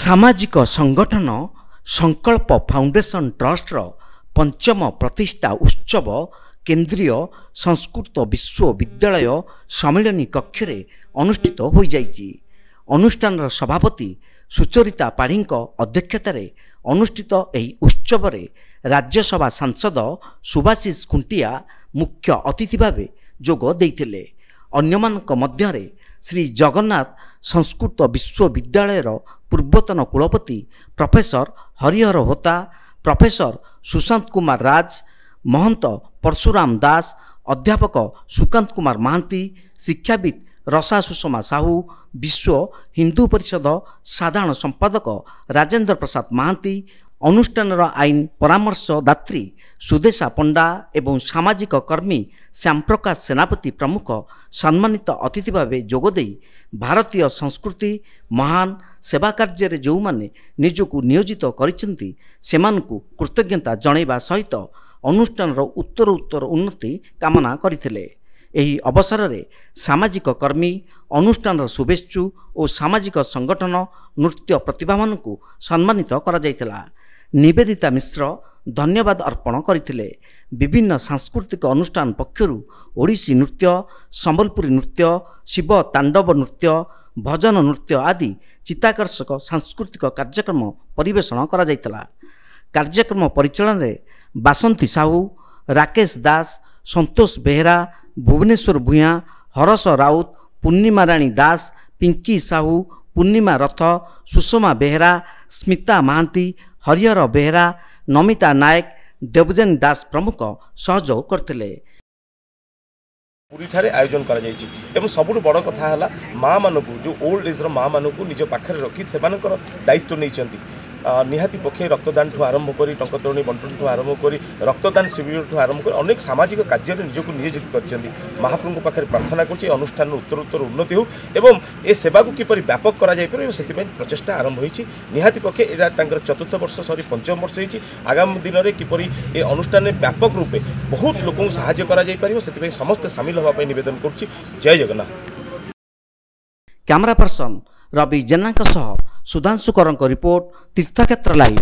सामाजिक संगठन संकल्प फाउंडेशन ट्रस्टर पंचम प्रतिष्ठा उत्सव केंद्रीय संस्कृत विश्वविद्यालय सम्मिलनी कक्ष रे अनुष्ठित हो जाइछि। अनुष्ठान सभापति सुचरिता पाढ़ी अध्यक्षतार अनुष्ठित एही उत्सव रे राज्यसभा सांसद सुभाषिष खुंटिया मुख्य अतिथि भाव जोग देइथिले। अन्यमानक मध्यरे श्री जगन्नाथ संस्कृत विश्वविद्यालय पूर्वतन कुलपति प्रोफेसर हरिहर होता, प्रोफेसर सुशांत कुमार राज, महंत परशुराम दास, अध्यापक सुकांत कुमार महांती, शिक्षाविद रसा सुषमा साहू, विश्व हिंदू परिषद साधारण संपादक राजेंद्र प्रसाद महांती, अनुष्ठान आईन परामर्शदात्री सुदेशा पंडा एवं सामाजिक कर्मी श्यामप्रकाश सेनापति प्रमुख सम्मानित अतिथि भाव जोगदे भारतीय संस्कृति महान सेवा कार्य जो माने निजको नियोजित करिसेंती सेमानकु कृतज्ञता जणाइबा सहित अनुष्ठान उत्तर उन्नति कामना करथिले। एही अवसर रे सामाजिक कर्मी, अनुष्ठान शुभेच्छु और सामाजिक संगठन नृत्य प्रतिभा मानकु सम्मानित करा जायतिला। निवेदिता मिश्र धन्यवाद अर्पण करथिले। विभिन्न सांस्कृतिक अनुष्ठान पक्षरु ओडिसी नृत्य, संबलपुरी नृत्य, शिव तांडव नृत्य, भजन नृत्य आदि चित्ताकर्षक सांस्कृतिक कार्यक्रम परिवेषण करा जायतिला। कार्यक्रम परिचालन रे बासंती साहू, राकेश दास, संतोष बेहेरा, भुवनेश्वर भूया, हरस राउत, पूर्णिमा राणी दास, पिंकी साहू, पूर्णिमा रथ, सुषमा बेहेरा, स्मिता महांती, हरिहर बेहेरा, नमिता नायक, देवजन दास प्रमुख सहयोग करथिले। पूरी ठारे आयोजन करा जायछि एवं सबुठ बड़ कथा हला माँ मानकु जो ओल्ड एज रो माँ मानकु निज पाखरे रखी सेमानकर दायित्व नैचंती। निहाती पक्षे रक्तदान ठू आरंभ करी टंकतोणी बंटन ठू आरंभ करी रक्तदान शिविर ठू आरंभ करी अनेक सामाजिक कार्य निजको नियोजित करछंती। महाप्रभु पाखरे प्रार्थना करछि अनुष्ठान उत्तर उन्नति हो एवं ए सेवा को किपरि व्यापक करा जाय परबे सेति प्रचेष्टा आरंभ होईछि। निहाती पक्षे एरा तांकर चतुर्थ वर्ष सरी पंचम वर्ष होईछि। आगामी दिन रे किपरि ए अनुष्ठान व्यापक रूपे बहुत लोक सहायता करा जाय परिबो सेति समस्त शामिल होबा पई निवेदन करछि। जय जगन्नाथ। कैमरा पर्सन रवि जेना सुधांशुकर रिपोर्ट तीर्थक्षेत्र लाइव।